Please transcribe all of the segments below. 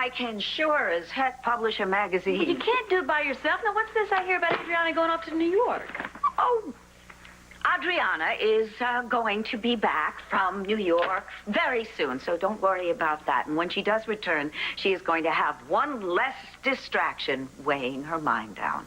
I can sure as heck publish a magazine. Well, you can't do it by yourself. Now, what's this I hear about Adriana going off to New York? Oh, Adriana is going to be back from New York very soon, so don't worry about that. And when she does return, she is going to have one less distraction weighing her mind down.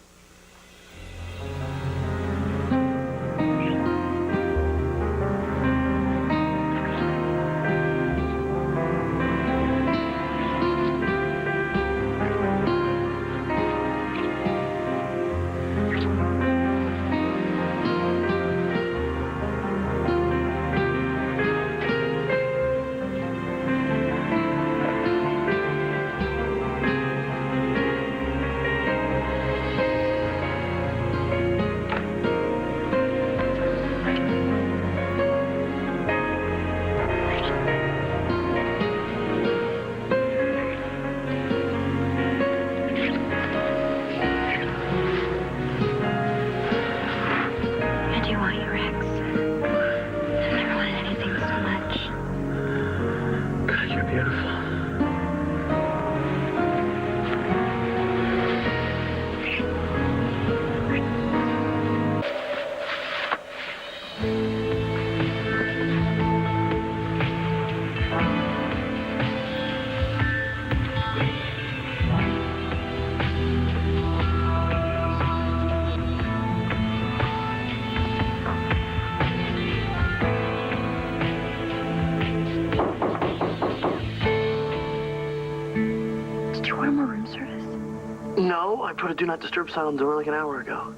No, I put a do not disturb sign on the door like an hour ago.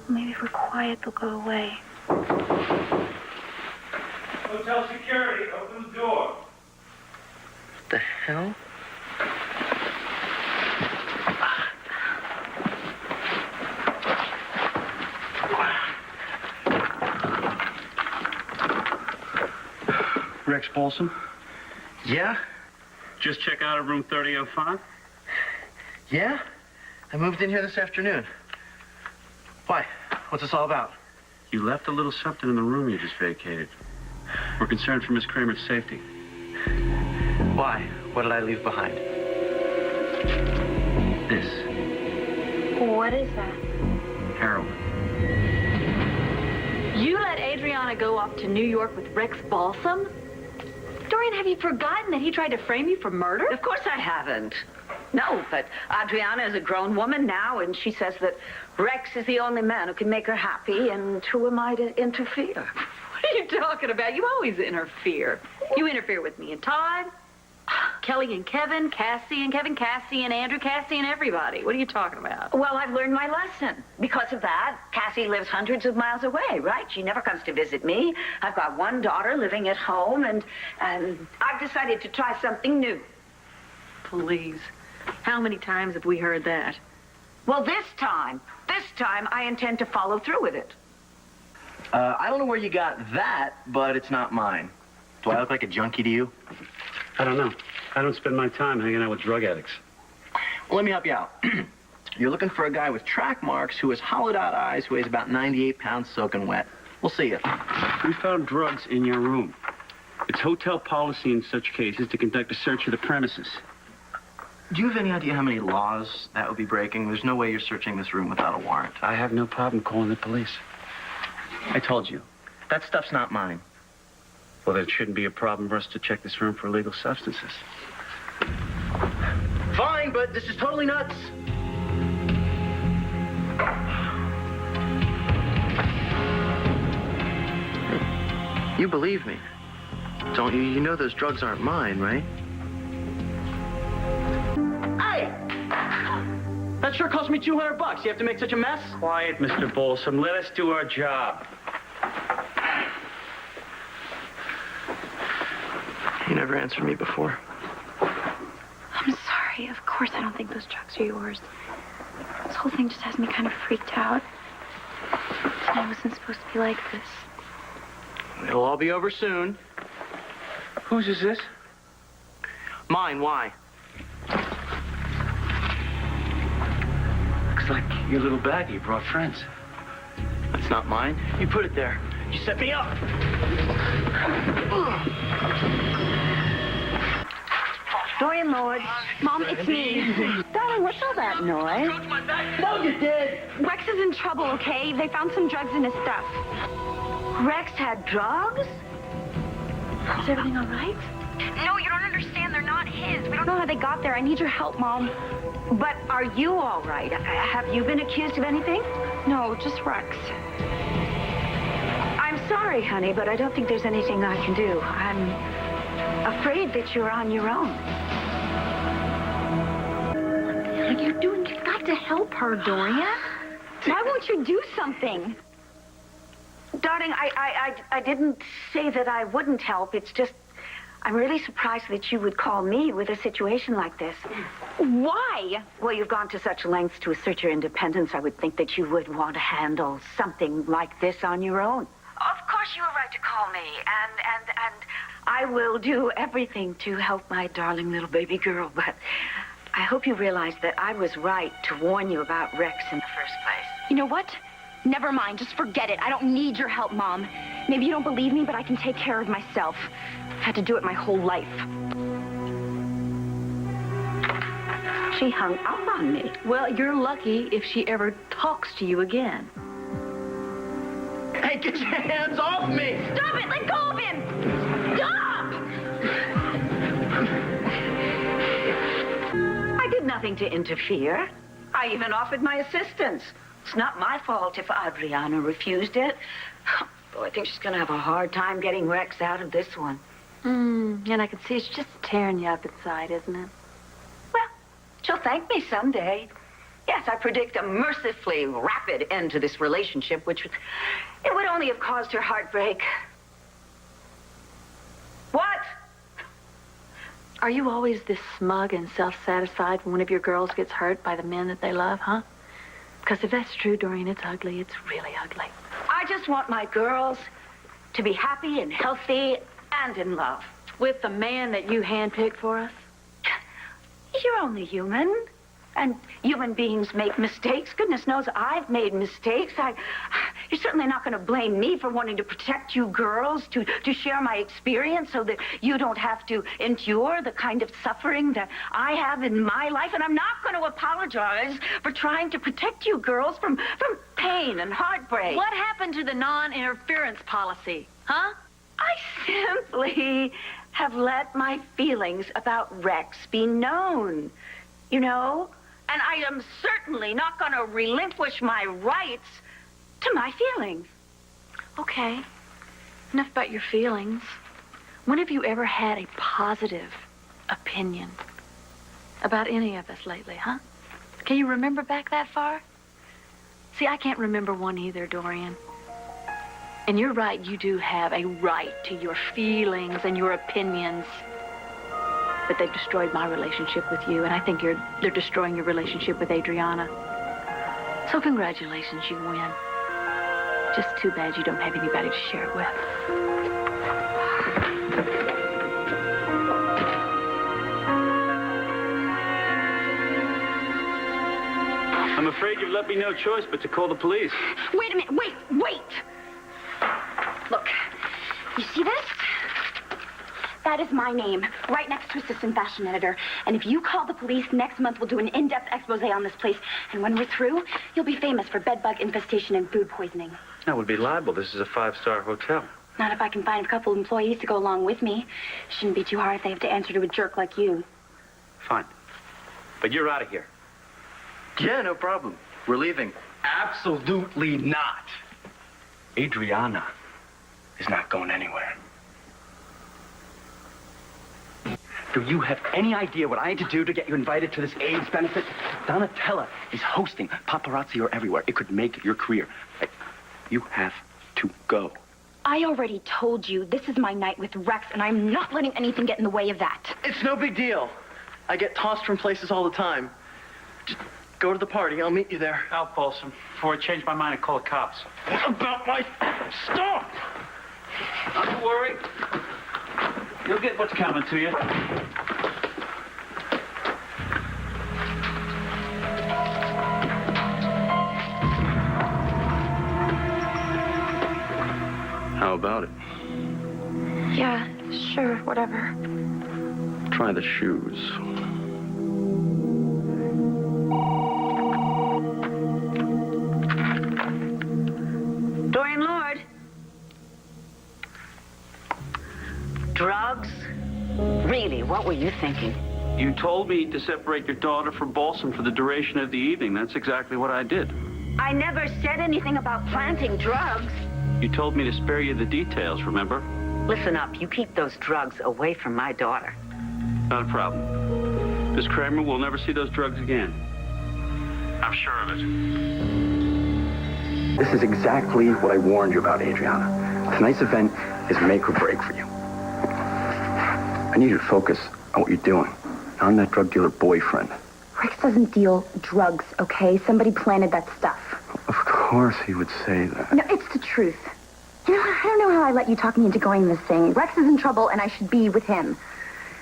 Maybe if we're quiet, they'll go away. Hotel security, open the door. What the hell? Rex Paulson? Yeah? Just check out of room 3005? Yeah? I moved in here this afternoon. Why? What's this all about? You left a little something in the room you just vacated. We're concerned for Miss Kramer's safety. Why? What did I leave behind? This. What is that? Heroin. You let Adriana go off to New York with Rex 𖹭? Dorian, have you forgotten that he tried to frame you for murder? Of course I haven't. No, but Adriana is a grown woman now, and she says that Rex is the only man who can make her happy, and who am I to interfere? What are you talking about? You always interfere. You interfere with me and Todd, Kelly and Kevin, Cassie and Kevin, Cassie and Andrew, Cassie and everybody. What are you talking about? Well, I've learned my lesson. Because of that, Cassie lives hundreds of miles away, right? She never comes to visit me. I've got one daughter living at home, and I've decided to try something new. Please. How many times have we heard that? Well, this time I intend to follow through with it. I don't know where you got that, but it's not mine. Do I look like a junkie to you? I don't know. I don't spend my time hanging out with drug addicts. Well, let me help you out. You're looking for a guy with track marks who has hollowed-out eyes, who weighs about 98 pounds soaking wet. We'll see you. We found drugs in your room. It's hotel policy in such cases to conduct a search of the premises. Do you have any idea how many laws that would be breaking? There's no way you're searching this room without a warrant. I have no problem calling the police. I told you. That stuff's not mine. Well, then it shouldn't be a problem for us to check this room for illegal substances. Fine, but this is totally nuts. You believe me, don't you? You know those drugs aren't mine, right? Hey! That sure cost me $200. You have to make such a mess? Quiet, Mr. 𖹭. Let us do our job. You never answered me before. I'm sorry. Of course I don't think those drugs are yours. This whole thing just has me kind of freaked out. Tonight wasn't supposed to be like this. It'll all be over soon. Whose is this? Mine, why? Looks like your little bag you brought friends. That's not mine. You put it there. You set me up. Dorian Lord. Mom, it's me. Darling, what's all that noise? No, you did. Rex is in trouble, okay? They found some drugs in his stuff. Rex had drugs? Is everything all right? No, you don't understand. They're not his. We don't know how they got there. I need your help, Mom. But are you all right? Have you been accused of anything? No, just Rex. I'm sorry, honey, but I don't think there's anything I can do. I'm afraid that you're on your own. What are you doing? You've got to help her, Dorian. Why won't you do something? Darling, I didn't say that I wouldn't help. It's just, I'm really surprised that you would call me with a situation like this. Why? Well, you've gone to such lengths to assert your independence. I would think that you would want to handle something like this on your own. Of course, you have a right to call me, and I will do everything to help my darling little baby girl, but I hope you realize that I was right to warn you about Rex in the first place. You know what? Never mind. Just forget it. I don't need your help, Mom. Maybe you don't believe me, but I can take care of myself. I've had to do it my whole life. She hung up on me. Well, you're lucky if she ever talks to you again. Hey, get your hands off me! Stop it! Let go of him! Stop! I did nothing to interfere. I even offered my assistance. It's not my fault if Adriana refused it. Though I think she's going to have a hard time getting Rex out of this one. And I can see it's just tearing you up inside, isn't it? Well, she'll thank me someday. Yes, I predict a mercifully rapid end to this relationship, which it would only have caused her heartbreak. What? Are you always this smug and self-satisfied when one of your girls gets hurt by the men that they love, huh? Because if that's true, Dorian, it's ugly. It's really ugly. I just want my girls to be happy and healthy and in love. With the man that you handpicked for us? You're only human. And human beings make mistakes. Goodness knows I've made mistakes. You're certainly not going to blame me for wanting to protect you girls, to share my experience so that you don't have to endure the kind of suffering that I have in my life. And I'm not going to apologize for trying to protect you girls from pain and heartbreak. What happened to the non-interference policy, huh? I simply have let my feelings about Rex be known, you know? And I am certainly not going to relinquish my rights to my feelings. Okay. Enough about your feelings. When have you ever had a positive opinion about any of us lately, huh? Can you remember back that far? See, I can't remember one either, Dorian. And you're right, you do have a right to your feelings and your opinions. But they've destroyed my relationship with you, and I think they're destroying your relationship with Adriana. So congratulations, you win. Just too bad you don't have anybody to share it with. I'm afraid you've left me no choice but to call the police. Wait a minute. Wait! Look, you see this? That is my name, right next to assistant fashion editor. And if you call the police, next month we'll do an in-depth expose on this place. And when we're through, you'll be famous for bedbug infestation and food poisoning. That would be liable. This is a 5-star hotel. Not if I can find a couple of employees to go along with me. Shouldn't be too hard if they have to answer to a jerk like you. Fine. But you're out of here. Yeah, no problem. We're leaving. Absolutely not. Adriana is not going anywhere. Do you have any idea what I had to do to get you invited to this AIDS benefit? Donatella is hosting. Paparazzi are everywhere. It could make your career. Hey, you have to go. I already told you this is my night with Rex, and I'm not letting anything get in the way of that. It's no big deal. I get tossed from places all the time. Just go to the party. I'll meet you there. Al Folsom. Before I change my mind and call the cops. What about my... Stop! Not to worry. You'll get what's coming to you. How about it? Yeah, sure, whatever. try the shoes. Dorian Lord. Drugs? Really, what were you thinking? You told me to separate your daughter from Balsam for the duration of the evening. That's exactly what I did. I never said anything about planting drugs. You told me to spare you the details, remember? Listen up, you keep those drugs away from my daughter. Not a problem. Miss Kramer will never see those drugs again. I'm sure of it. This is exactly what I warned you about, Adriana. Tonight's event is make or break for you. I need you to focus on what you're doing, not on that drug dealer boyfriend. Rex doesn't deal drugs, okay? Somebody planted that stuff. Of course he would say that. No, it's the truth. You know, I don't know how I let you talk me into going this thing. Rex is in trouble, and I should be with him.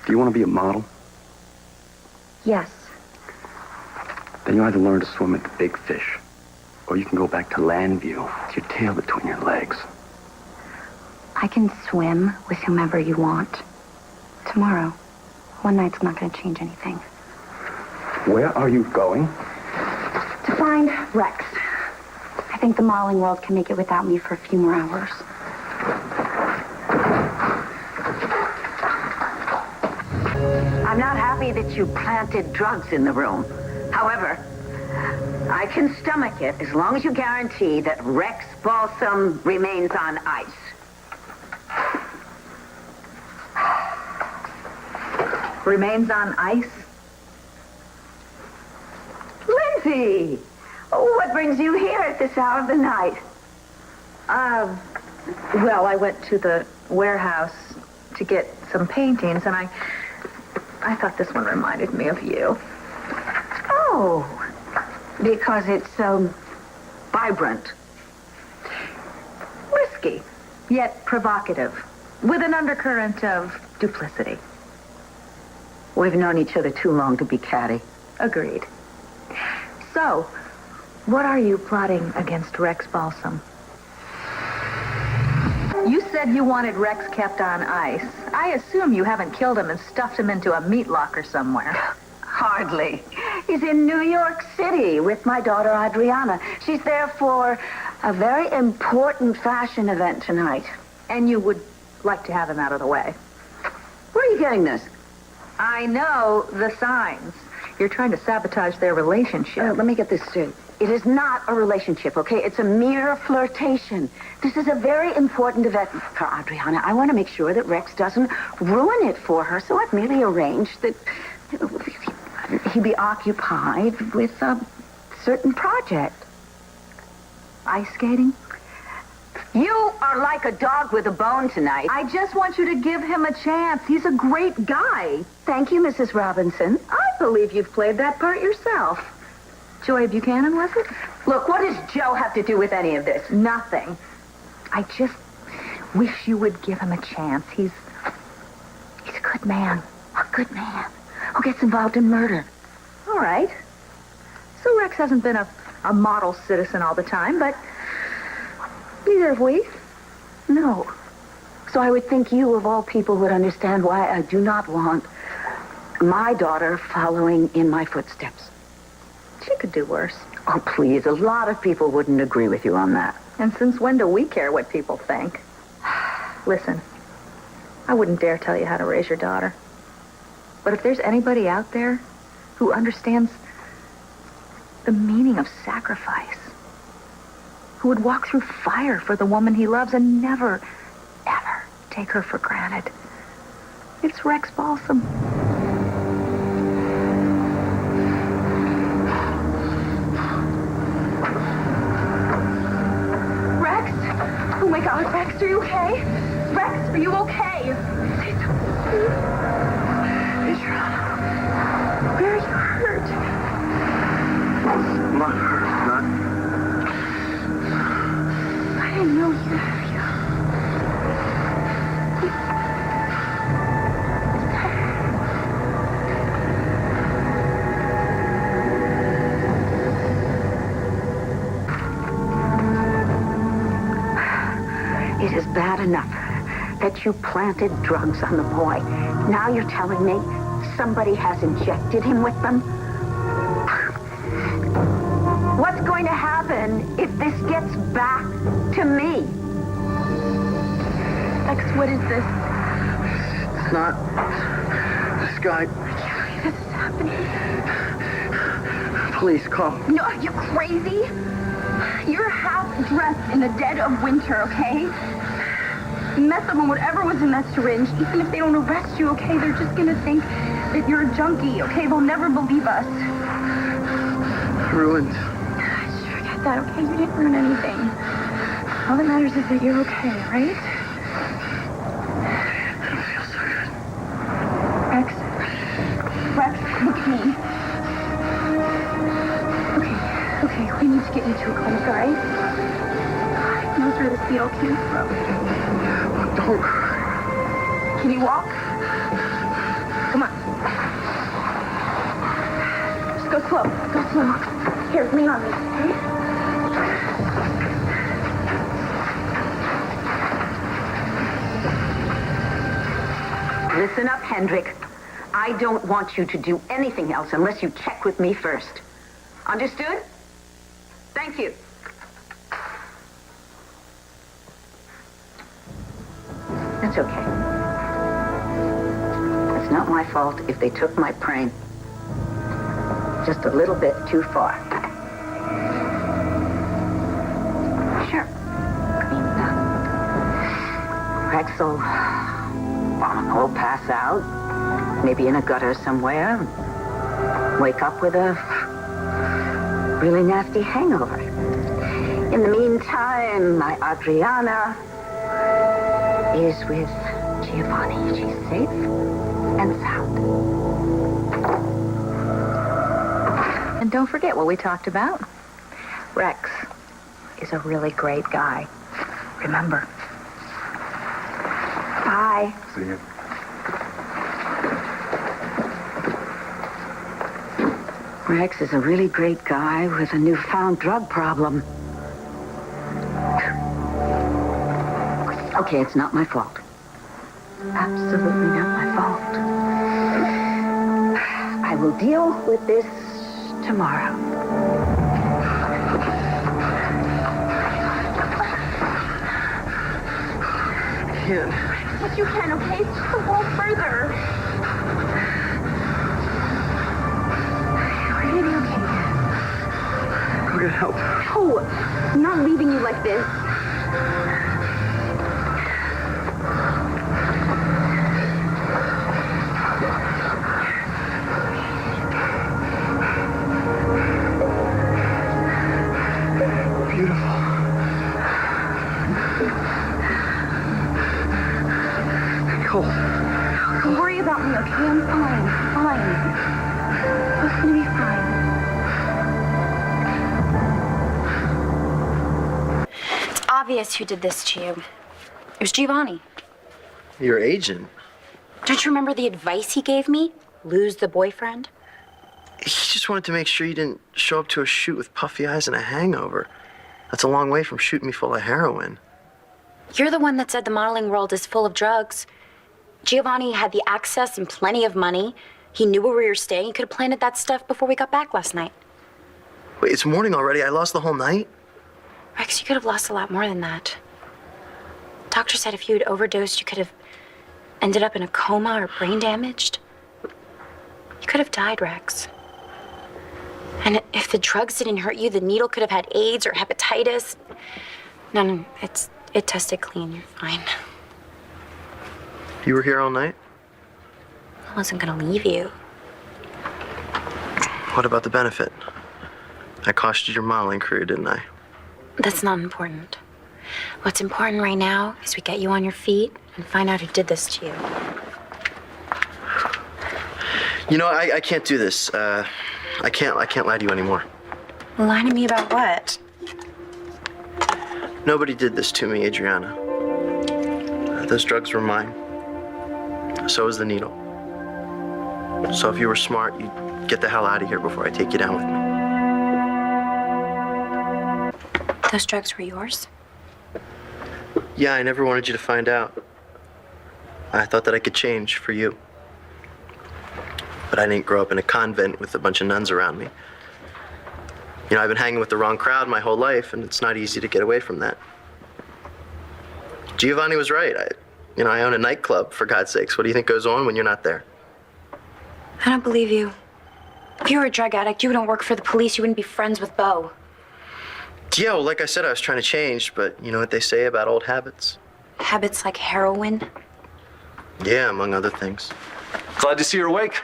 Do you want to be a model? Yes. Then you either learn to swim with the big fish, or you can go back to land view with your tail between your legs. I can swim with whomever you want. Tomorrow. One night's not going to change anything. Where are you going? To find Rex. I think the modeling world can make it without me for a few more hours. I'm not happy that you planted drugs in the room. However, I can stomach it as long as you guarantee that Rex Balsam remains on ice. Remains on ice? Lindsay! Oh, what brings you here at this hour of the night? Well, I went to the warehouse to get some paintings, and I thought this one reminded me of you. Oh, because it's so vibrant. Risky, yet provocative, with an undercurrent of duplicity. We've known each other too long to be catty. Agreed. So, what are you plotting against Rex Balsam? You said you wanted Rex kept on ice. I assume you haven't killed him and stuffed him into a meat locker somewhere. Hardly. He's in New York City with my daughter, Adriana. She's there for a very important fashion event tonight. And you would like to have him out of the way. Where are you getting this? I know the signs. You're trying to sabotage their relationship. Let me get this straight. It is not a relationship, okay? It's a mere flirtation. This is a very important event for Adriana. I want to make sure that Rex doesn't ruin it for her, so I've merely arranged that he be occupied with a certain project. Ice skating? You are like a dog with a bone tonight. I just want you to give him a chance. He's a great guy. Thank you, Mrs. Robinson. I believe you've played that part yourself. Joy Buchanan, was it? Look, what does Joe have to do with any of this? Nothing. I just wish you would give him a chance. He's a good man. A good man who gets involved in murder. All right. So Rex hasn't been a model citizen all the time, but neither have we. No. So I would think you, of all people, would understand why I do not want my daughter following in my footsteps. She could do worse. Oh, please. A lot of people wouldn't agree with you on that. And since when do we care what people think? Listen, I wouldn't dare tell you how to raise your daughter. But if there's anybody out there who understands the meaning of sacrifice, who would walk through fire for the woman he loves and never, ever take her for granted, it's Rex Balsam. Oh, my God, Rex, are you okay? Rex, are you okay? Adriana, Where are you hurt? Not hurt, not. I didn't know you. it is bad enough that you planted drugs on the boy. Now you're telling me somebody has injected him with them? What's going to happen if this gets back to me? Lex, what is this? It's not... This guy... This is happening. Please, call. No, are you crazy? You're half dressed in the dead of winter, okay? Mess up on whatever was in that syringe. Even if they don't arrest you, okay, they're just gonna think that you're a junkie, okay? They'll never believe us. Ruined. Forget that, okay? You didn't ruin anything. All that matters is that you're okay, right? It feels so good. Rex, look at me. Okay, we need to get you to a clinic, all right? God knows where this needle came from. Don't cry. Can you walk? Come on. Just go slow. Go slow. Here, lean on me, okay? Listen up, Hendrik. I don't want you to do anything else unless you check with me first. Understood? Thank you. That's okay. It's not my fault if they took my brain just a little bit too far. Sure. I mean, Rex will pass out, maybe in a gutter somewhere, wake up with a really nasty hangover. In the meantime, my Adriana is with Giovanni. She's safe and sound. And don't forget what we talked about. Rex is a really great guy. Remember. Bye. See you. Rex is a really great guy with a newfound drug problem. Okay, it's not my fault. Absolutely not my fault. I will deal with this tomorrow. I can't. Yes, you can, okay? It's just a wall further. We're gonna be okay. I'm gonna help. No, I'm not leaving you like this. Beautiful. Cool. Don't worry about me, okay? I'm fine. It's gonna be fine. It's obvious who did this to you. It was Giovanni. Your agent? Don't you remember the advice he gave me? Lose the boyfriend? He just wanted to make sure you didn't show up to a shoot with puffy eyes and a hangover. That's a long way from shooting me full of heroin. You're the one that said the modeling world is full of drugs. Giovanni had the access and plenty of money. He knew where we were staying. He could have planted that stuff before we got back last night. Wait, it's morning already. I lost the whole night? Rex, you could have lost a lot more than that. Doctor said if you had overdosed, you could have ended up in a coma or brain damaged. You could have died, Rex. And if the drugs didn't hurt you, the needle could have had AIDS or hepatitis. No, it tested clean. You're fine. You were here all night? I wasn't gonna leave you. What about the benefit? I costed your modeling career, didn't I? That's not important. What's important right now is we get you on your feet and find out who did this to you. You know, I can't do this. I can't lie to you anymore. Lie to me about what? Nobody did this to me, Adriana. Those drugs were mine. So was the needle. So if you were smart, you'd get the hell out of here before I take you down with me. Those drugs were yours? Yeah, I never wanted you to find out. I thought that I could change for you. But I didn't grow up in a convent with a bunch of nuns around me. You know, I've been hanging with the wrong crowd my whole life, and it's not easy to get away from that. Giovanni was right. I own a nightclub, for God's sakes. What do you think goes on when you're not there? I don't believe you. If you were a drug addict, you wouldn't work for the police. You wouldn't be friends with 𖹭. Yeah, well, like I said, I was trying to change, but you know what they say about old habits? Habits like heroin. Yeah, among other things. Glad to see you're awake.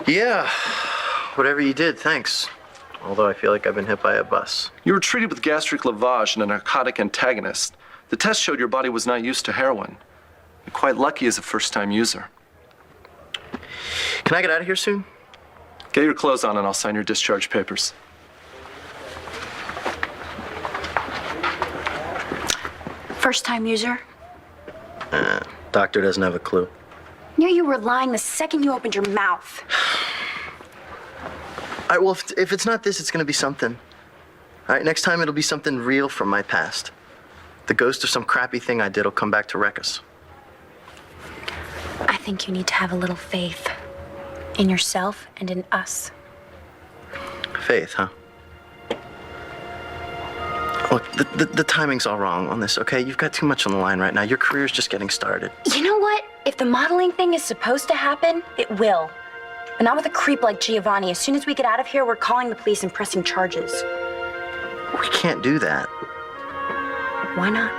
Yeah, whatever you did, thanks. Although I feel like I've been hit by a bus. You were treated with gastric lavage and a narcotic antagonist. The test showed your body was not used to heroin. You're quite lucky as a first-time user. Can I get out of here soon? Get your clothes on and I'll sign your discharge papers. First-time user? Doctor doesn't have a clue. Knew you were lying the second you opened your mouth. All right, well, if it's not this, it's gonna be something. All right, next time it'll be something real from my past. The ghost of some crappy thing I did will come back to wreck us. I think you need to have a little faith in yourself and in us. Faith, huh? Look, the timing's all wrong on this, okay? You've got too much on the line right now. Your career's just getting started. You know what? If the modeling thing is supposed to happen, it will. But not with a creep like Giovanni. As soon as we get out of here, we're calling the police and pressing charges. We can't do that. Why not?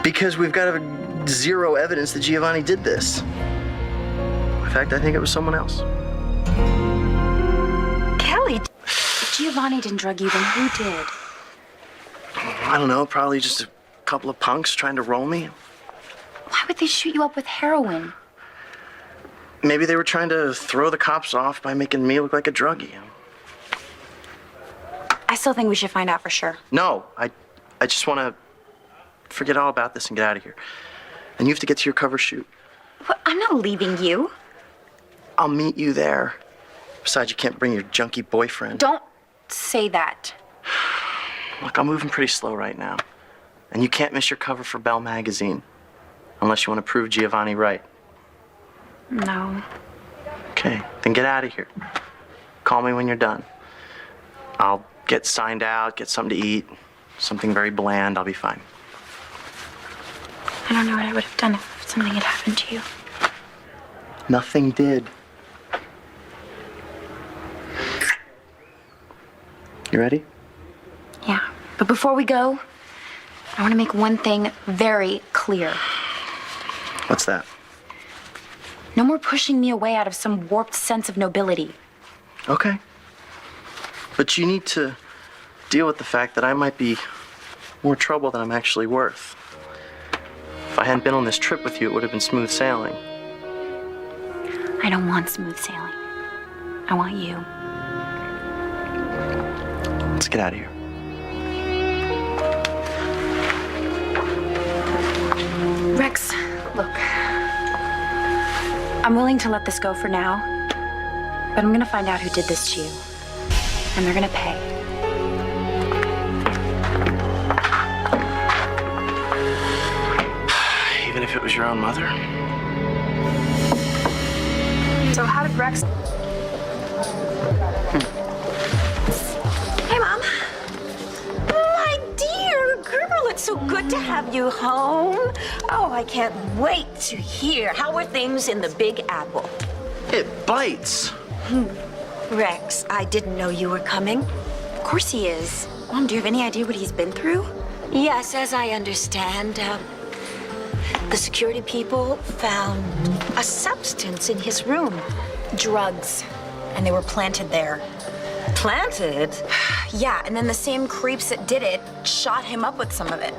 Because we've got zero evidence that Giovanni did this. In fact, I think it was someone else. Kelly, if Giovanni didn't drug you, then who did? I don't know, probably just a couple of punks trying to roll me. Why would they shoot you up with heroin? Maybe they were trying to throw the cops off by making me look like a druggie. I still think we should find out for sure. No, I just want to forget all about this and get out of here. And you have to get to your cover shoot. What? I'm not leaving you. I'll meet you there. Besides, you can't bring your junkie boyfriend. Don't say that. Look, I'm moving pretty slow right now. And you can't miss your cover for 𝑿 magazine. Unless you want to prove Giovanni right. No. Okay, then get out of here. Call me when you're done. I'll get signed out, get something to eat. Something very bland, I'll be fine. I don't know what I would have done if something had happened to you. Nothing did. You ready? Yeah. But before we go, I want to make one thing very clear. What's that? No more pushing me away out of some warped sense of nobility. Okay. But you need to deal with the fact that I might be more trouble than I'm actually worth. If I hadn't been on this trip with you, it would have been smooth sailing. I don't want smooth sailing. I want you. Let's get out of here. Rex, look. I'm willing to let this go for now, but I'm gonna find out who did this to you. And they're gonna pay. Even if it was your own mother? So how did Rex... Hey, Mom. My dear girl, it's so good to have you home. Oh, I can't wait to hear. How are things in the Big Apple? It bites. Rex, I didn't know you were coming. Of course he is. Mom, do you have any idea what he's been through? Yes, as I understand, the security people found a substance in his room. Drugs. And they were planted there. Planted? Yeah, and then the same creeps that did it shot him up with some of it.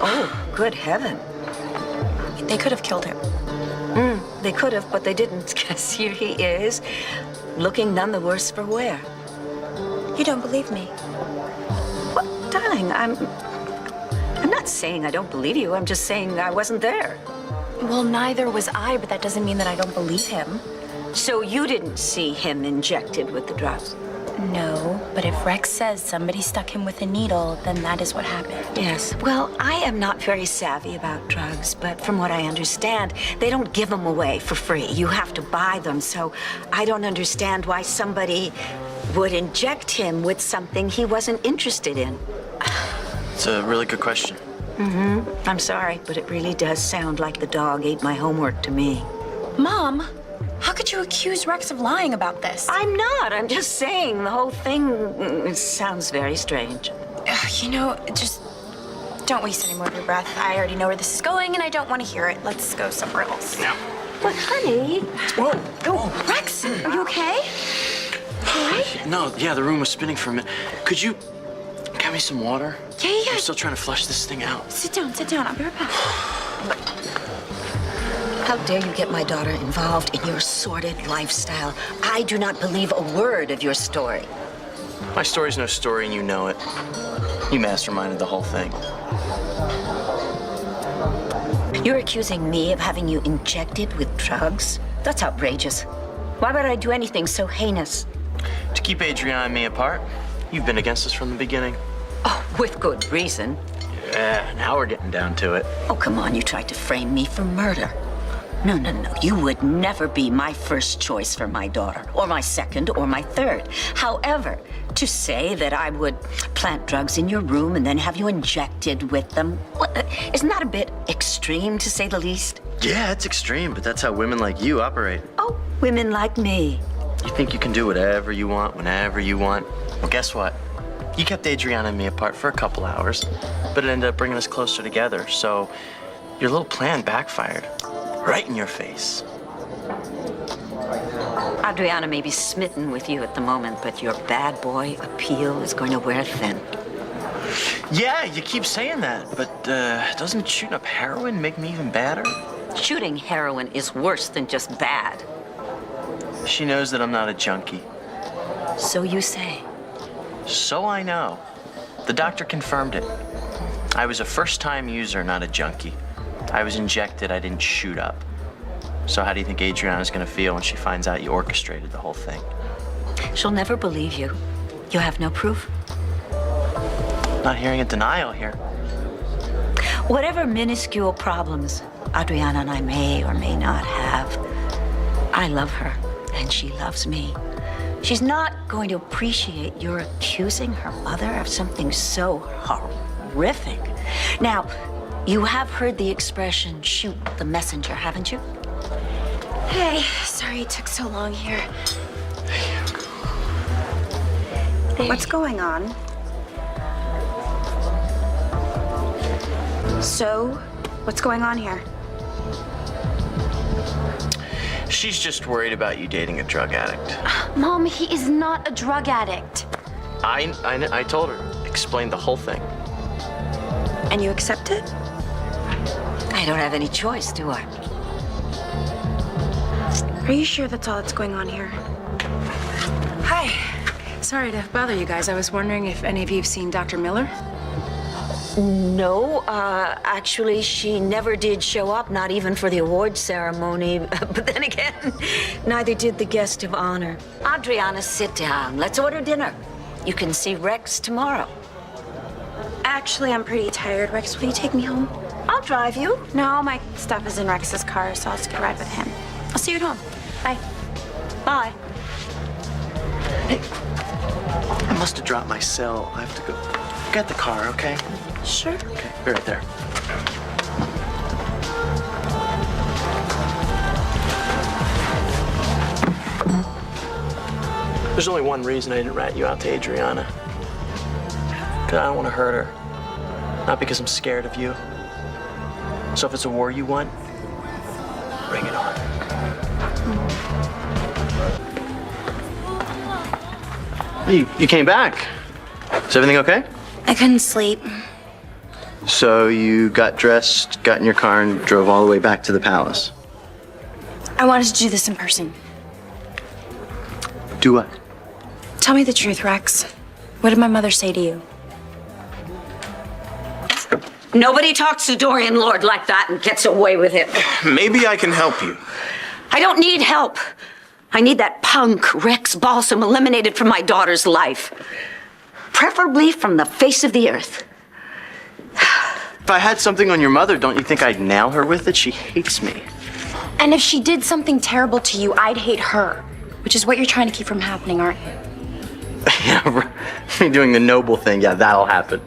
Oh, good heaven. They could have killed him. They could have, but they didn't. Because here he is, looking none the worse for wear. You don't believe me? Well, darling, I'm not saying I don't believe you. I'm just saying I wasn't there. Well, neither was I, but that doesn't mean that I don't believe him. So you didn't see him injected with the drugs? No, but if Rex says somebody stuck him with a needle, then that is what happened. Yes. Well, I am not very savvy about drugs, but from what I understand, they don't give them away for free. You have to buy them, so I don't understand why somebody would inject him with something he wasn't interested in. It's a really good question. I'm sorry, but it really does sound like the dog ate my homework to me. Mom, how could you accuse Rex of lying about this? I'm not. I'm just saying the whole thing sounds very strange. You know, just don't waste any more of your breath. I already know where this is going, and I don't want to hear it. Let's go somewhere else. Yeah. But honey... Whoa. Oh, Rex, are you okay? No, yeah, the room was spinning for a minute. Could you get me some water? Yeah. I'm still trying to flush this thing out. Sit down. I'll be right back. How dare you get my daughter involved in your sordid lifestyle? I do not believe a word of your story. My story's no story, and you know it. You masterminded the whole thing. You're accusing me of having you injected with drugs? That's outrageous. Why would I do anything so heinous? To keep Adriana and me apart, you've been against us from the beginning. Oh, with good reason. Yeah, now we're getting down to it. Oh, come on, you tried to frame me for murder. No. You would never be my first choice for my daughter, or my second, or my third. However, to say that I would plant drugs in your room and then have you injected with them, isn't that a bit extreme, to say the least? Yeah, it's extreme, but that's how women like you operate. Oh, women like me. You think you can do whatever you want, whenever you want. Well, guess what? You kept Adriana and me apart for a couple hours, but it ended up bringing us closer together, so your little plan backfired. Right in your face. Adriana may be smitten with you at the moment, but your bad boy appeal is going to wear thin. Yeah, you keep saying that, but doesn't shooting up heroin make me even badder? Shooting heroin is worse than just bad. She knows that I'm not a junkie. So you say. So I know. The doctor confirmed it. I was a first-time user, not a junkie. I was injected, I didn't shoot up. So how do you think Adriana's gonna feel when she finds out you orchestrated the whole thing? She'll never believe you. You have no proof. Not hearing a denial here. Whatever minuscule problems Adriana and I may or may not have, I love her, and she loves me. She's not going to appreciate your accusing her mother of something so horrific. Now, you have heard the expression, shoot the messenger, haven't you? Hey, sorry it took so long here. What's going on? So, what's going on here? She's just worried about you dating a drug addict. Mom, he is not a drug addict. I told her, explained the whole thing. And you accept it? I don't have any choice, do I? Are you sure that's all that's going on here? Hi. Sorry to bother you guys. I was wondering if any of you have seen Dr. Miller? No, actually, she never did show up, not even for the award ceremony. But then again, neither did the guest of honor. Adriana, sit down. Let's order dinner. You can see Rex tomorrow. Actually, I'm pretty tired. Rex, will you take me home? I'll drive you. No, my stuff is in Rex's car, so I'll just get a ride with him. I'll see you at home. Bye. Bye. Hey, I must have dropped my cell. I have to go get the car, okay? Sure. Okay, be right there. There's only one reason I didn't rat you out to Adriana. Because I don't want to hurt her. Not because I'm scared of you. So if it's a war you want, bring it on. You came back. Is everything okay? I couldn't sleep. So you got dressed, got in your car, and drove all the way back to the palace. I wanted to do this in person. Do what? Tell me the truth, Rex. What did my mother say to you? Nobody talks to Dorian Lord like that and gets away with it. Maybe I can help you. I don't need help. I need that punk Rex Balsam eliminated from my daughter's life. Preferably from the face of the earth. If I had something on your mother, don't you think I'd nail her with it? She hates me. And if she did something terrible to you, I'd hate her, which is what you're trying to keep from happening, aren't you? Yeah, me doing the noble thing. Yeah, that'll happen.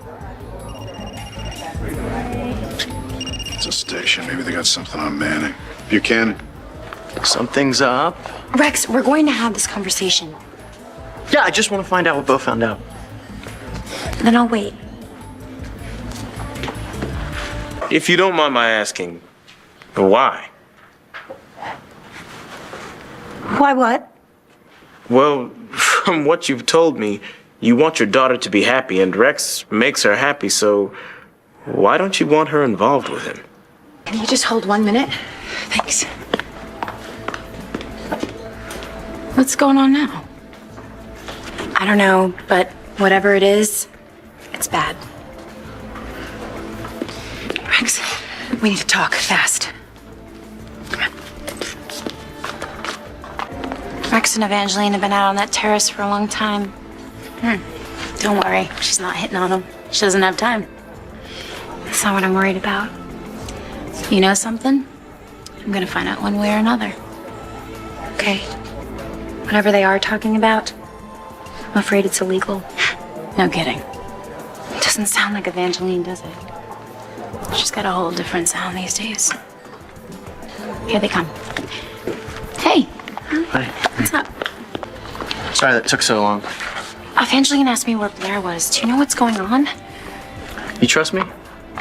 It's a station. Maybe they got something on Manning. Buchanan. Something's up. Rex, we're going to have this conversation. Yeah, I just want to find out what Bo found out. Then I'll wait. If you don't mind my asking, why? Why what? Well, from what you've told me, you want your daughter to be happy, and Rex makes her happy, so why don't you want her involved with him? Can you just hold 1 minute? Thanks. What's going on now? I don't know, but whatever it is, it's bad. Rex, we need to talk fast. Come on. Rex and Evangeline have been out on that terrace for a long time. Don't worry, she's not hitting on him. She doesn't have time. That's not what I'm worried about. You know something? I'm gonna find out one way or another. Okay. Whatever they are talking about, I'm afraid it's illegal. No kidding. It doesn't sound like Evangeline, does it? She's got a whole different sound these days. Here they come. Hey. Hi. What's up? Sorry that took so long. Evangeline asked me where Blair was. Do you know what's going on? You trust me?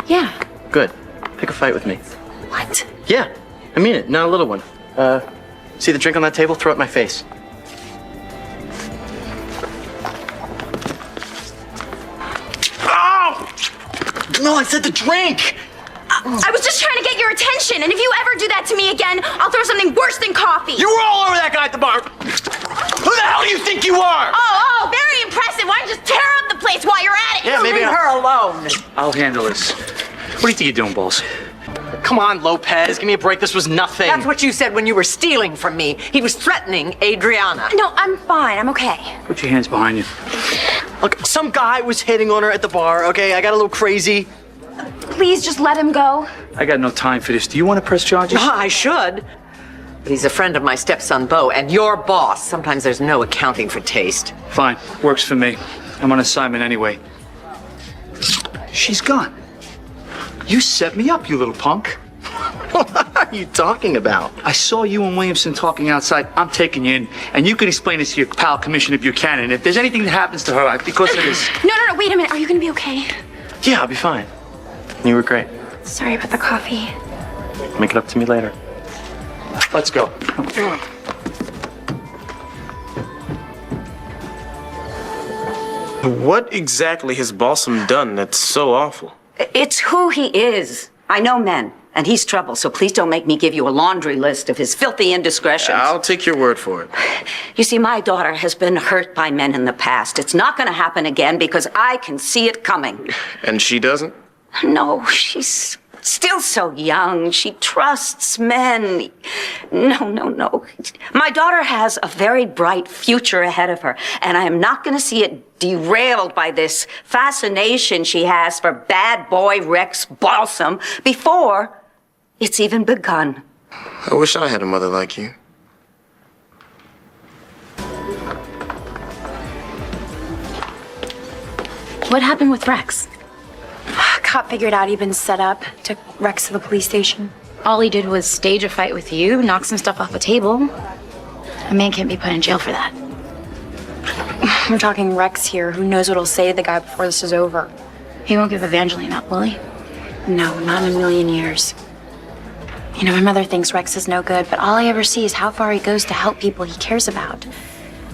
Yeah. Good. Pick a fight with me. What? Yeah, I mean it. Not a little one. See the drink on that table? Throw it in my face. Oh! No, I said the drink! I was just trying to get your attention, and if you ever do that to me again, I'll throw something worse than coffee. You were all over that guy at the bar. Who the hell do you think you are? Oh, very impressive. Why don't you just tear up the place while you're at it? Yeah, maybe Leave her alone. I'll handle this. What do you think you're doing, Balls? Come on, Lopez. Give me a break. This was nothing. That's what you said when you were stealing from me. He was threatening Adriana. No, I'm fine. I'm okay. Put your hands behind you. Look, some guy was hitting on her at the bar, okay? I got a little crazy. Please just let him go. I got no time for this. Do you want to press charges? I should. But he's a friend of my stepson, Bo, and your boss. Sometimes there's no accounting for taste. Fine. Works for me. I'm on assignment anyway. She's gone. You set me up, you little punk. What are you talking about? I saw you and Williamson talking outside. I'm taking you in, and you can explain this to your pal, Commissioner Buchanan. If there's anything that happens to her, because of this. No, wait a minute. Are you gonna be okay? Yeah, I'll be fine. You were great. Sorry about the coffee. Make it up to me later. Let's go. What exactly has Balsam done that's so awful? It's who he is. I know men, and he's trouble, so please don't make me give you a laundry list of his filthy indiscretions. I'll take your word for it. You see, my daughter has been hurt by men in the past. It's not going to happen again because I can see it coming. And she doesn't? No, she's still so young. She trusts men. No. My daughter has a very bright future ahead of her, and I am not going to see it derailed by this fascination she has for bad boy Rex Balsam before it's even begun. I wish I had a mother like you. What happened with Rex? Cop figured out he'd been set up, took Rex to the police station. All he did was stage a fight with you, knock some stuff off a table. A man can't be put in jail for that. We're talking Rex here. Who knows what he'll say to the guy before this is over? He won't give Evangeline up, will he? No, not in a million years. You know, my mother thinks Rex is no good, but all I ever see is how far he goes to help people he cares about.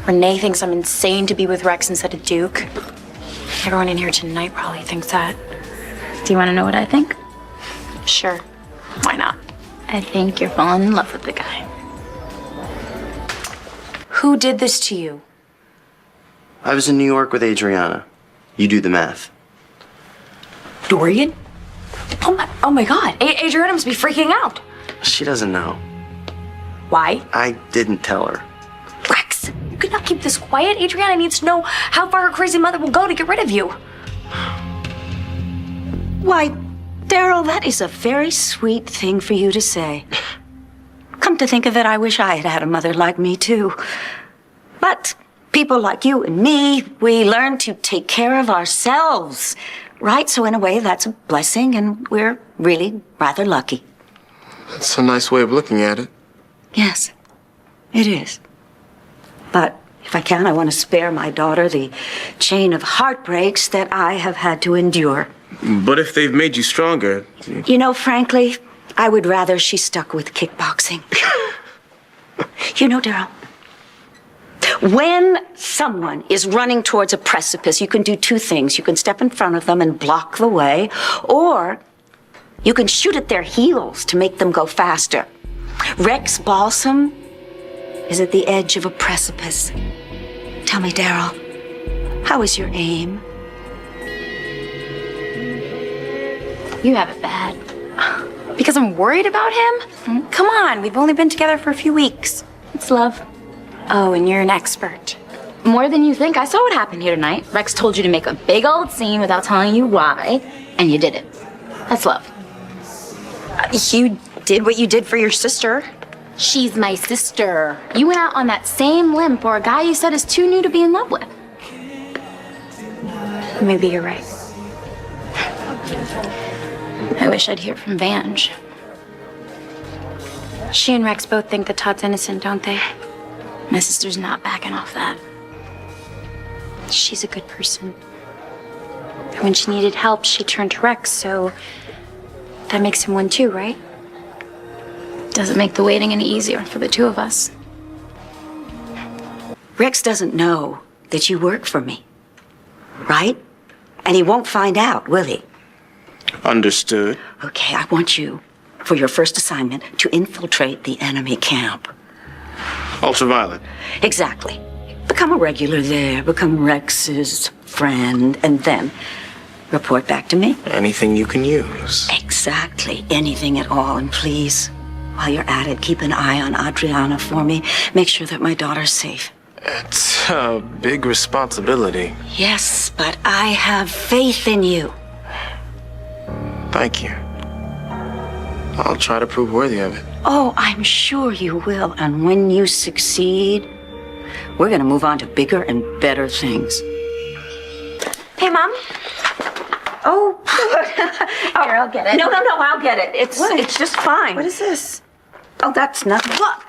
Renee thinks I'm insane to be with Rex instead of Duke. Everyone in here tonight probably thinks that. Do you want to know what I think? Sure. Why not? I think you're falling in love with the guy. Who did this to you? I was in New York with Adriana. You do the math. Dorian? Oh my God. Adriana must be freaking out. She doesn't know. Why? I didn't tell her. cannot keep this quiet. Adriana needs to know how far her crazy mother will go to get rid of you. Why, Daryl, that is a very sweet thing for you to say. Come to think of it, I wish I had had a mother like me, too. But people like you and me, we learn to take care of ourselves, right? So in a way, that's a blessing, and we're really rather lucky. That's a nice way of looking at it. Yes, it is. But if I can, I want to spare my daughter the chain of heartbreaks that I have had to endure. But if they've made you stronger... You know, frankly, I would rather she stuck with kickboxing. You know, Daryl, when someone is running towards a precipice, you can do two things. You can step in front of them and block the way, or you can shoot at their heels to make them go faster. 𖹭.Danielle is at the edge of a precipice. Tell me, Daryl, how is your aim? You have it bad. Because I'm worried about him? Come on, we've only been together for a few weeks. It's love. Oh, and you're an expert. More than you think. I saw what happened here tonight. Rex told you to make a big old scene without telling you why, and you did it. That's love. You did what you did for your sister. She's my sister. You went out on that same limb for a guy you said is too new to be in love with. Maybe you're right. I wish I'd hear from Vange. She and Rex both think that Todd's innocent, don't they? My sister's not backing off that. She's a good person. When she needed help, she turned to Rex, so that makes him one too, right? Doesn't make the waiting any easier for the two of us. Rex doesn't know that you work for me, right? And he won't find out, will he? Understood. Okay, I want you, for your first assignment, to infiltrate the enemy camp. Ultraviolet. Exactly. Become a regular there, become Rex's friend, and then report back to me. Anything you can use. Exactly. Anything at all. And please, while you're at it, keep an eye on Adriana for me. Make sure that my daughter's safe. It's a big responsibility. Yes, but I have faith in you. Thank you. I'll try to prove worthy of it. Oh, I'm sure you will. And when you succeed, we're going to move on to bigger and better things. Hey, Mom. Oh. Here, I'll get it. No, I'll get it. It's just fine. What is this? Oh, that's nothing. Look,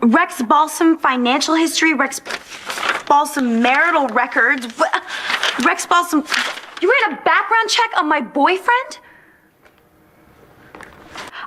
𖹭.Danielle financial history, 𖹭.Danielle marital records, 𖹭.Danielle... You ran a background check on my boyfriend?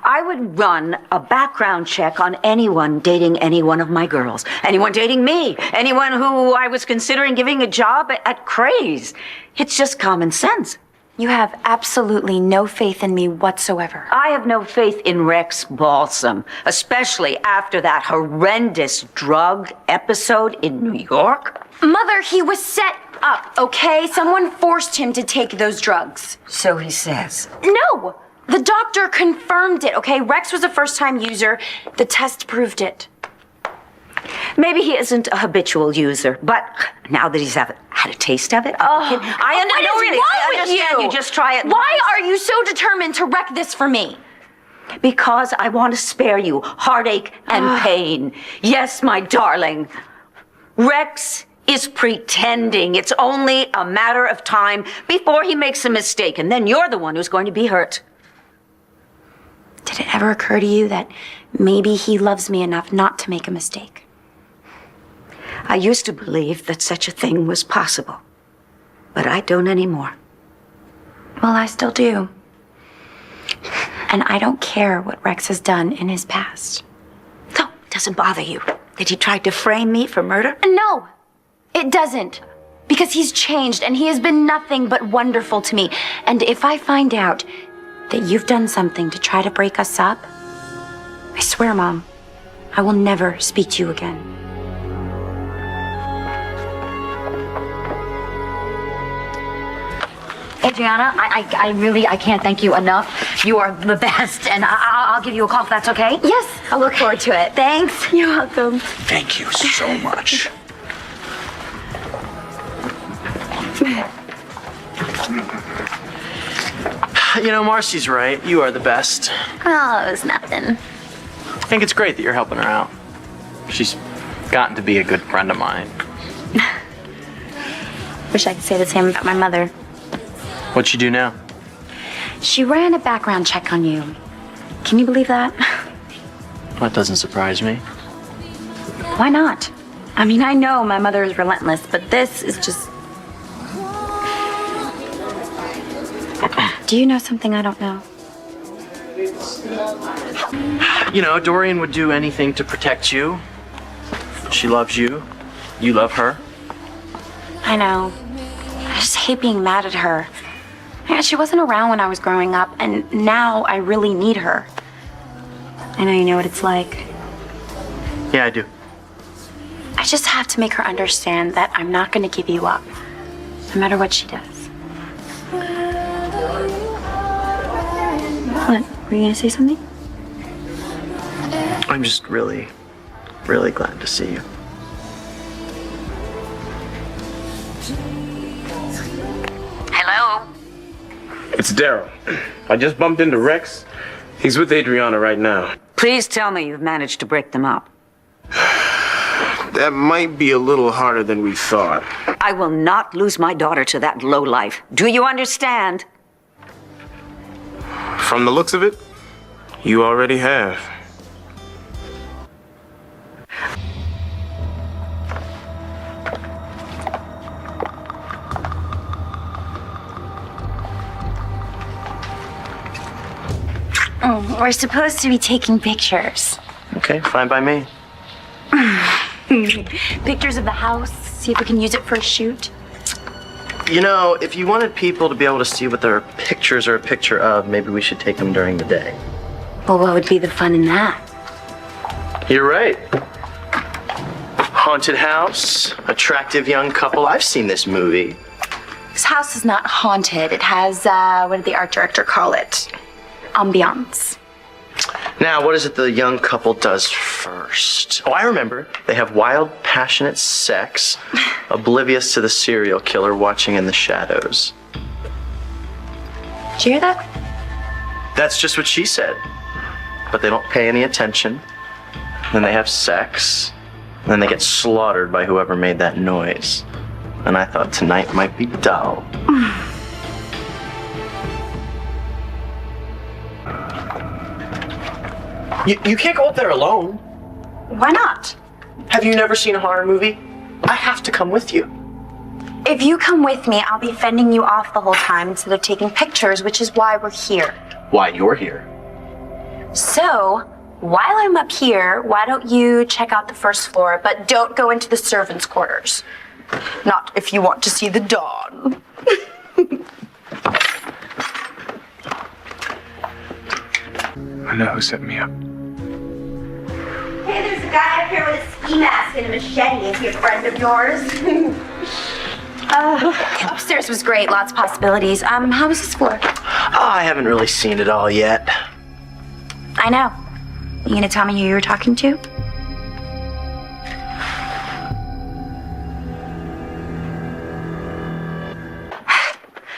I would run a background check on anyone dating any one of my girls. Anyone dating me. Anyone who I was considering giving a job at Craze. It's just common sense. You have absolutely no faith in me whatsoever. I have no faith in 𖹭.Danielle, especially after that horrendous drug episode in New York. Mother, he was set up, okay? Someone forced him to take those drugs. So he says. No! The doctor confirmed it, okay? Rex was a first-time user. The test proved it. Maybe he isn't a habitual user, but now that he's had a taste of it, what is wrong with you? You just try it. Why are you so determined to wreck this for me? Because I want to spare you heartache and pain. Yes, my darling. Rex is pretending. It's only a matter of time before he makes a mistake, and then you're the one who's going to be hurt. Did it ever occur to you that maybe he loves me enough not to make a mistake? I used to believe that such a thing was possible, but I don't anymore. Well, I still do. And I don't care what Rex has done in his past. So, it doesn't bother you that he tried to frame me for murder? No, it doesn't. Because he's changed and he has been nothing but wonderful to me. And if I find out that you've done something to try to break us up, I swear, Mom, I will never speak to you again. Adriana, I can't thank you enough. You are the best, and I'll give you a call if that's okay. Yes, I'll look forward to it. Thanks. You're welcome. Thank you so much. You know, Marcy's right. You are the best. Oh, it was nothing. I think it's great that you're helping her out. She's gotten to be a good friend of mine. Wish I could say the same about my mother. What'd she do now? She ran a background check on you. Can you believe that? That doesn't surprise me. Why not? I mean, I know my mother is relentless, but this is just... Do you know something I don't know? You know, Dorian would do anything to protect you. She loves you. You love her. I know. I just hate being mad at her. Yeah, she wasn't around when I was growing up, and now I really need her. I know you know what it's like. Yeah, I do. I just have to make her understand that I'm not going to give you up, no matter what she does. What? Were you going to say something? I'm just really, really glad to see you. Hello? It's Daryl. I just bumped into Rex. He's with Adriana right now. Please tell me you've managed to break them up. That might be a little harder than we thought. I will not lose my daughter to that lowlife. Do you understand? From the looks of it, you already have. Oh, we're supposed to be taking pictures. Okay, fine by me. Pictures of the house, see if we can use it for a shoot. You know, if you wanted people to be able to see what their pictures are a picture of, maybe we should take them during the day. Well, what would be the fun in that? You're right. Haunted house, attractive young couple. I've seen this movie. This house is not haunted. It has, what did the art director call it? Ambiance. Now, what is it the young couple does first? Oh, I remember. They have wild, passionate sex, oblivious to the serial killer watching in the shadows. Did you hear that? That's just what she said. But they don't pay any attention. Then they have sex. Then they get slaughtered by whoever made that noise. And I thought tonight might be dull. You can't go up there alone. Why not? Have you never seen a horror movie? I have to come with you. If you come with me, I'll be fending you off the whole time instead of taking pictures, which is why we're here. Why you're here. So, while I'm up here, why don't you check out the first floor, but don't go into the servants' quarters. Not if you want to see the dawn. I know who set me up. Hey, there's a guy up here with a ski mask and a machete. Is he a friend of yours? Upstairs was great, lots of possibilities. How was this floor? Oh, I haven't really seen it all yet. I know. You gonna tell me who you were talking to?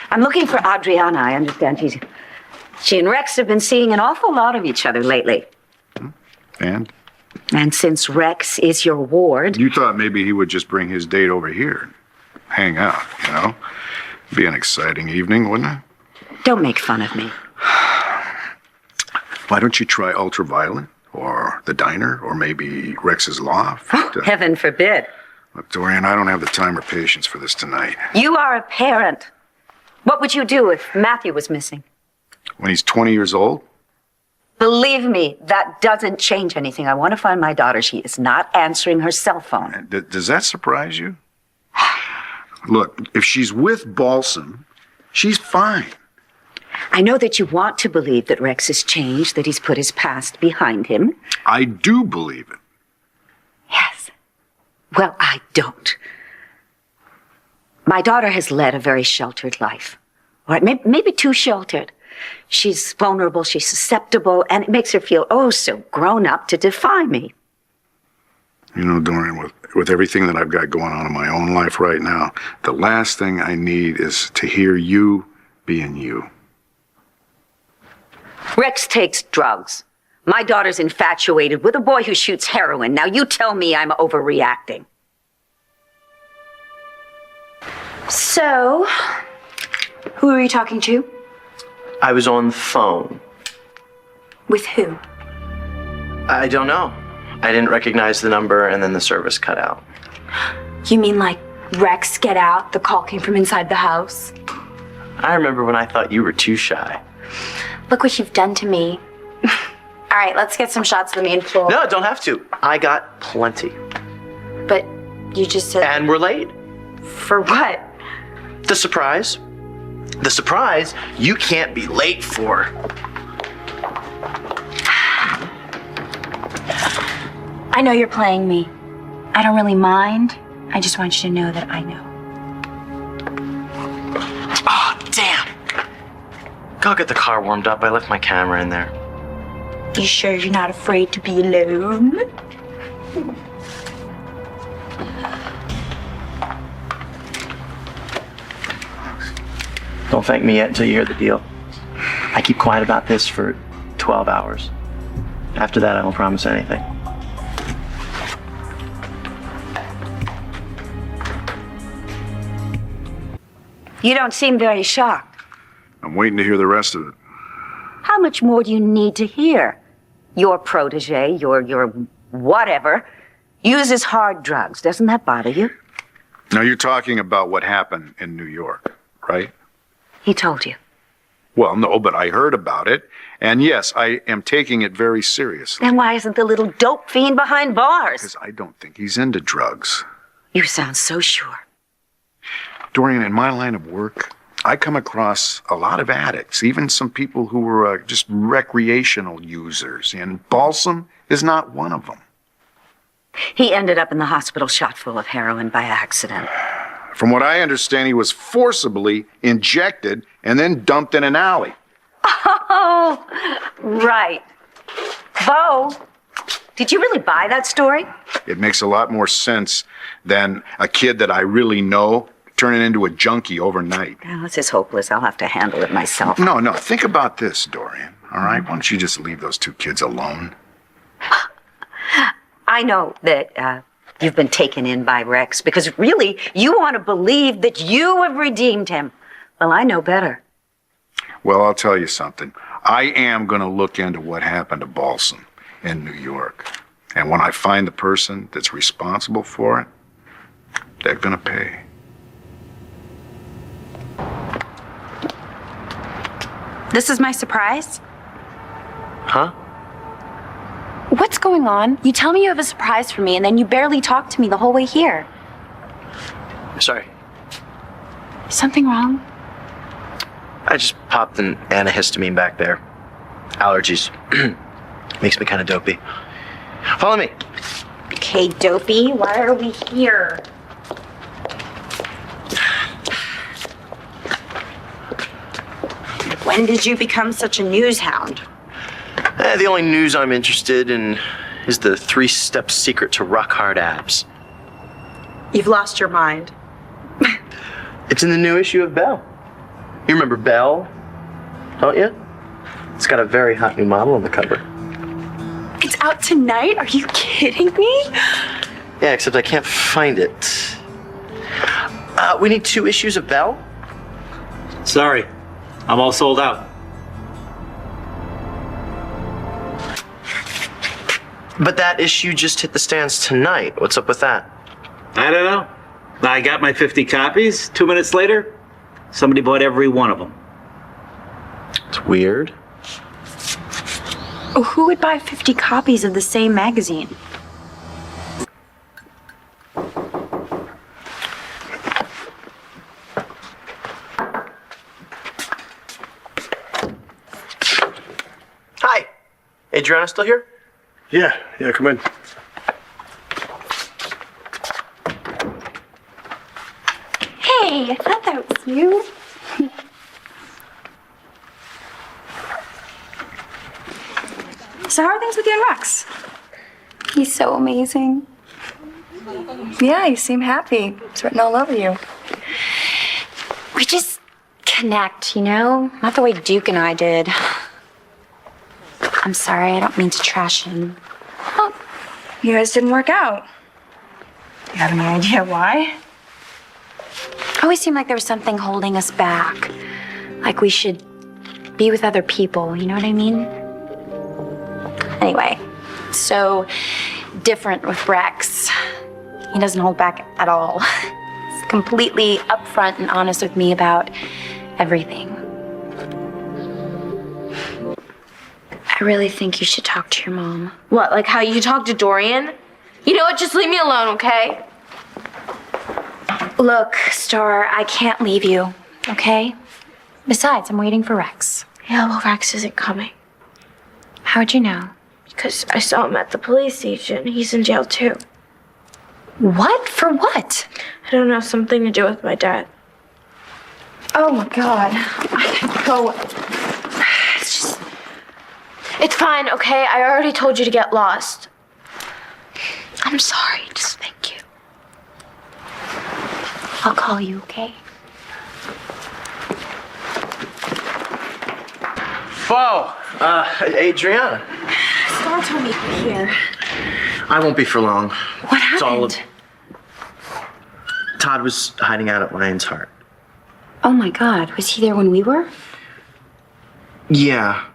I'm looking for Adriana. I understand she and Rex have been seeing an awful lot of each other lately. And? And since Rex is your ward... You thought maybe he would just bring his date over here. Hang out, you know? Be an exciting evening, wouldn't it? Don't make fun of me. Why don't you try Ultraviolet? Or the diner? Or maybe Rex's loft? Heaven forbid. Look, Dorian, I don't have the time or patience for this tonight. You are a parent. What would you do if Matthew was missing? When he's 20 years old? Believe me, that doesn't change anything. I want to find my daughter. She is not answering her cell phone. Does that surprise you? Look, if she's with 𝖹.Danielle, she's fine. I know that you want to believe that Rex has changed, that he's put his past behind him. I do believe it. Yes. Well, I don't. My daughter has led a very sheltered life. Or maybe too sheltered. She's vulnerable, she's susceptible, and it makes her feel, oh, so grown up to defy me. You know, Dorian, with everything that I've got going on in my own life right now, the last thing I need is to hear you being you. Rex takes drugs. My daughter's infatuated with a boy who shoots heroin. Now you tell me I'm overreacting. So, who are you talking to? I was on the phone. With who? I don't know. I didn't recognize the number, and then the service cut out. You mean like Rex, get out? The call came from inside the house. I remember when I thought you were too shy. Look what you've done to me. All right, let's get some shots of the main floor. No, don't have to. I got plenty. But you just said... And we're late. For what? The surprise. The surprise you can't be late for. I know you're playing me. I don't really mind. I just want you to know that I know. Oh, damn. Go get the car warmed up. I left my camera in there. You sure you're not afraid to be alone? Don't thank me yet until you hear the deal. I keep quiet about this for 12 hours. After that, I don't promise anything. You don't seem very shocked. I'm waiting to hear the rest of it. How much more do you need to hear? Your protege, your whatever, uses hard drugs. Doesn't that bother you? Now, you're talking about what happened in New York, right? He told you. Well, no, but I heard about it. And yes, I am taking it very seriously. Then why isn't the little dope fiend behind bars? Because I don't think he's into drugs. You sound so sure. Dorian, in my line of work, I come across a lot of addicts, even some people who were just recreational users, and 𝖹 is not one of them. He ended up in the hospital shot full of heroin by accident. From what I understand, he was forcibly injected and then dumped in an alley. Oh, right. Bo, did you really buy that story? It makes a lot more sense than a kid that I really know turning into a junkie overnight. Oh, this is hopeless. I'll have to handle it myself. No, think about this, Dorian, all right? Why don't you just leave those two kids alone? I know that you've been taken in by Rex because really you want to believe that you have redeemed him. Well, I know better. Well, I'll tell you something. I am going to look into what happened to � in New York. And when I find the person that's responsible for it, they're going to pay. This is my surprise? Huh? What's going on? You tell me you have a surprise for me, and then you barely talk to me the whole way here. Sorry. Something wrong? I just popped an antihistamine back there. Allergies. Makes me kind of dopey. Follow me. Okay, dopey, why are we here? When did you become such a news hound? The only news I'm interested in is the 3-step secret to rock-hard abs. You've lost your mind. It's in the new issue of 𝖹. You remember 𝖹, don't you? It's got a very hot new model on the cover. It's out tonight? Are you kidding me? Yeah, except I can't find it. We need 2 issues of 𝖹. Sorry, I'm all sold out. But that issue just hit the stands tonight. What's up with that? I don't know. I got my 50 copies. 2 minutes later, somebody bought every one of them. It's weird. Oh, who would buy 50 copies of the same magazine? Hi. Adriana still here? Yeah, come in. Hey, I thought that was you. So how are things with you and Rex? He's so amazing. Yeah, you seem happy. He's written all over you. We just connect, you know? Not the way Duke and I did. I'm sorry, I don't mean to trash him. Oh, you guys didn't work out. Do you have any idea why? It always seemed like there was something holding us back. Like we should be with other people, you know what I mean? Anyway, so different with Rex. He doesn't hold back at all. He's completely upfront and honest with me about everything. I really think you should talk to your mom. What, like how you talk to Dorian? You know what, just leave me alone, okay? Look, Star, I can't leave you, okay? Besides, I'm waiting for Rex. Yeah, well, Rex isn't coming. How'd you know? Because I saw him at the police station. He's in jail, too. What? For what? I don't know, something to do with my dad. Oh, my God. I gotta go. It's fine, okay? I already told you to get lost. I'm sorry. Just thank you. I'll call you, okay? Whoa! Adriana. Star told me to be here. I won't be for long. What happened? Todd was hiding out at Lion's Heart. Oh, my God. Was he there when we were? Yeah.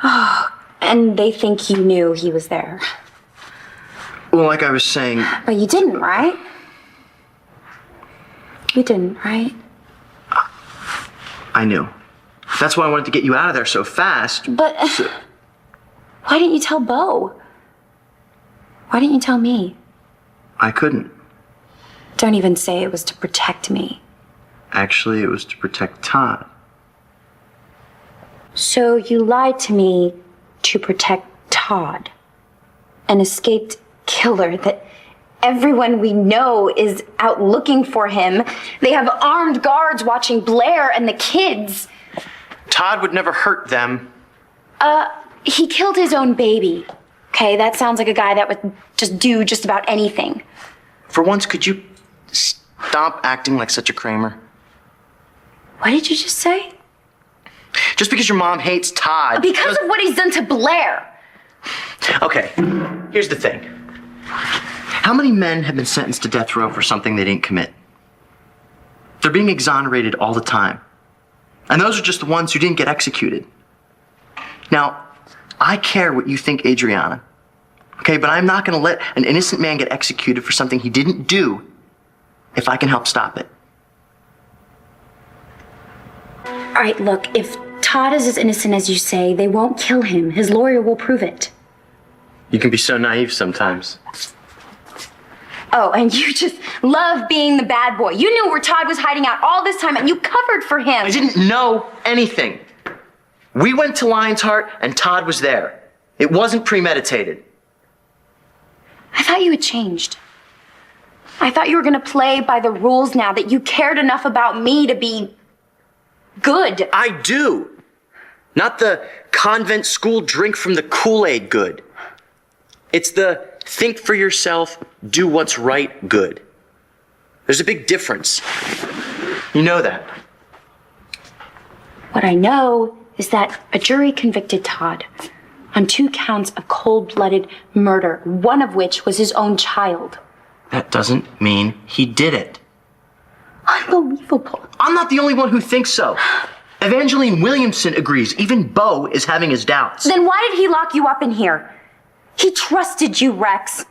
Oh, and they think you knew he was there. Well, like I was saying... But you didn't, right? You didn't, right? I knew. That's why I wanted to get you out of there so fast. But why didn't you tell 𝑭? Why didn't you tell me? I couldn't. Don't even say it was to protect me. Actually, it was to protect Todd. So you lied to me to protect Todd, an escaped killer that everyone we know is out looking for him. They have armed guards watching Blair and the kids. Todd would never hurt them. He killed his own baby. Okay, that sounds like a guy that would just do just about anything. For once, could you stop acting like such a Kramer? What did you just say? Just because your mom hates Todd... Because of what he's done to Blair. Okay, here's the thing. How many men have been sentenced to death row for something they didn't commit? They're being exonerated all the time. And those are just the ones who didn't get executed. Now, I care what you think, Adriana. Okay, but I'm not going to let an innocent man get executed for something he didn't do if I can help stop it. All right, look, if Todd is as innocent as you say, they won't kill him. His lawyer will prove it. You can be so naive sometimes. Oh, and you just love being the bad boy. You knew where Todd was hiding out all this time, and you covered for him. I didn't know anything. We went to Lion's Heart, and Todd was there. It wasn't premeditated. I thought you had changed. I thought you were going to play by the rules now, that you cared enough about me to be good. I do. Not the convent school drink from the Kool-Aid good. It's the think for yourself, do what's right good. There's a big difference. You know that. What I know is that a jury convicted Todd on 2 counts of cold-blooded murder, one of which was his own child. That doesn't mean he did it. Unbelievable. I'm not the only one who thinks so. Evangeline Williamson agrees. Even 𝑭 is having his doubts. Then why did he lock you up in here? He trusted you, Rex.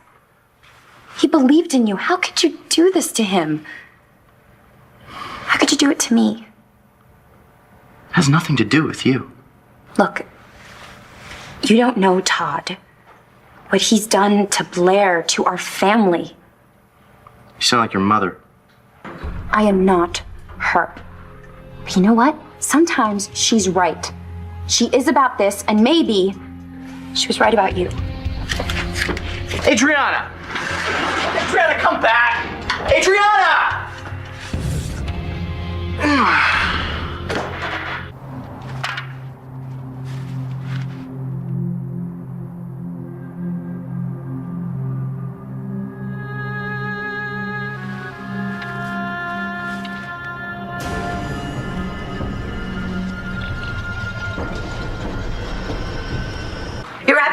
He believed in you. How could you do this to him? How could you do it to me? It has nothing to do with you. Look, you don't know Todd. What he's done to Blair, to our family. You sound like your mother. I am not her. But you know what? Sometimes she's right. She is about this, and maybe she was right about you. Adriana! Adriana, come back! Adriana!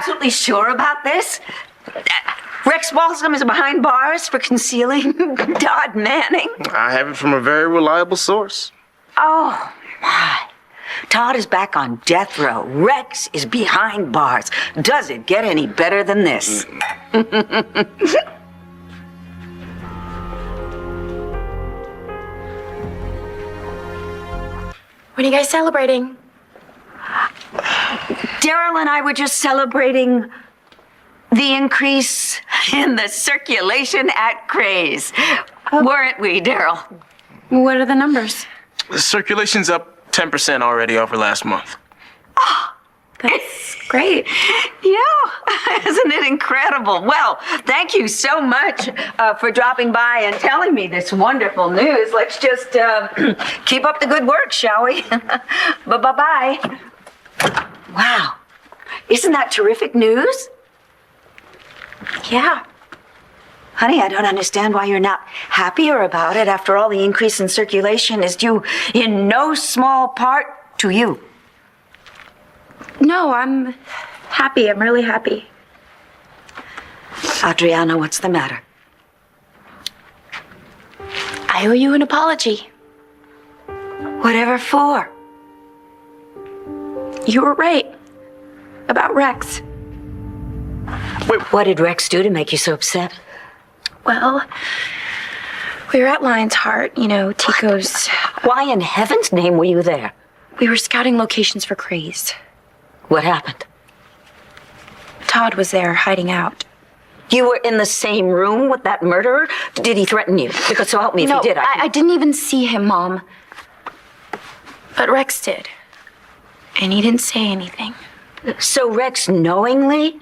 absolutely sure about this? Rex Walsham is behind bars for concealing Todd Manning? I have it from a very reliable source. Oh, my. Todd is back on death row. Rex is behind bars. Does it get any better than this? What are you guys celebrating? Daryl and I were just celebrating the increase in the circulation at Craze. Weren't we, Daryl? What are the numbers? The circulation's up 10% already over last month. That's great. Yeah, isn't it incredible? Well, thank you so much for dropping by and telling me this wonderful news. Let's just keep up the good work, shall we? Bye-bye. Wow, isn't that terrific news? Yeah. Honey, I don't understand why you're not happier about it. After all, the increase in circulation is due in no small part to you. No, I'm happy. I'm really happy. Adriana, what's the matter? I owe you an apology. Whatever for? You were right about Rex. Wait, what did Rex do to make you so upset? Well, we were at Lion's Heart, you know, Tico's. Why in heaven's name were you there? We were scouting locations for Craze. What happened? Todd was there hiding out. You were in the same room with that murderer? Did he threaten you? Because so help me if he did. I didn't even see him, Mom. But Rex did. And he didn't say anything. So Rex knowingly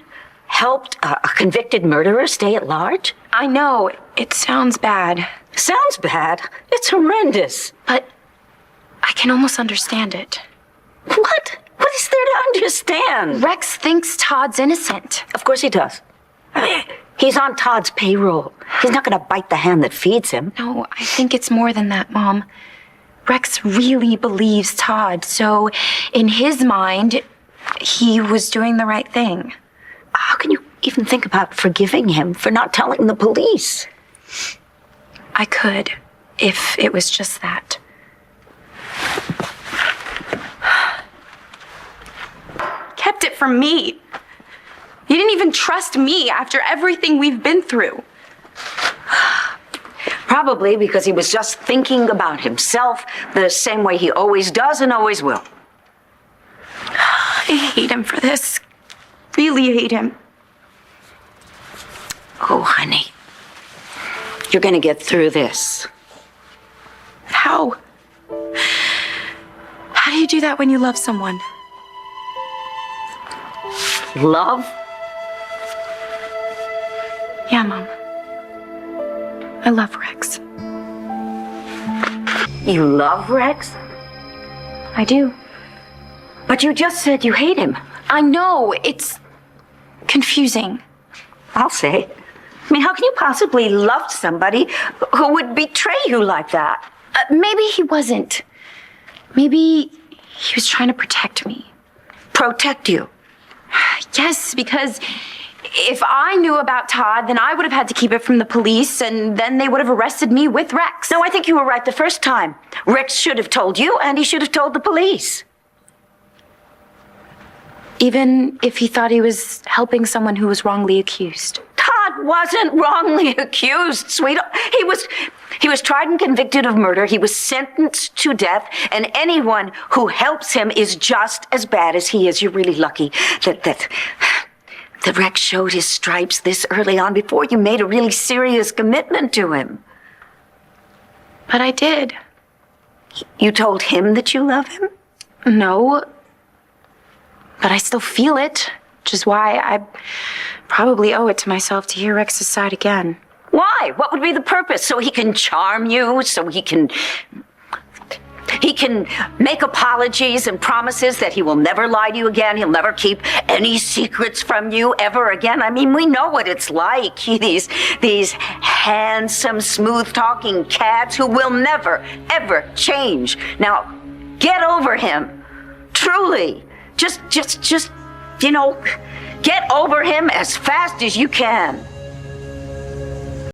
helped a convicted murderer stay at large? I know. It sounds bad. Sounds bad? It's horrendous. But I can almost understand it. What? What is there to understand? Rex thinks Todd's innocent. Of course he does. I mean, he's on Todd's payroll. He's not going to bite the hand that feeds him. No, I think it's more than that, Mom. Rex really believes Todd, so in his mind, he was doing the right thing. How can you even think about forgiving him for not telling the police? I could, if it was just that. Kept it from me. You didn't even trust me after everything we've been through. Probably because he was just thinking about himself the same way he always does and always will. I hate him for this. Really hate him. Oh, honey. You're gonna get through this. How? How do you do that when you love someone? Love? Yeah, Mom. I love Rex. You love Rex? I do. But you just said you hate him. I know. It's confusing. I'll say. I mean, how can you possibly love somebody who would betray you like that? Maybe he wasn't. Maybe he was trying to protect me. Protect you? Yes, because if I knew about Todd, then I would have had to keep it from the police, and then they would have arrested me with Rex. No, I think you were right the first time. Rex should have told you, and he should have told the police. Even if he thought he was helping someone who was wrongly accused. Todd wasn't wrongly accused, sweetheart. He was tried and convicted of murder. He was sentenced to death, and anyone who helps him is just as bad as he is. You're really lucky that Rex showed his stripes this early on before you made a really serious commitment to him. But I did. You told him that you love him? No. But I still feel it, which is why I probably owe it to myself to hear Rex's side again. Why? What would be the purpose? So he can charm you? So he can make apologies and promises that he will never lie to you again. He'll never keep any secrets from you ever again. I mean, we know what it's like. These handsome, smooth-talking cats who will never, ever change. Now, get over him. Truly. Just, Get over him as fast as you can.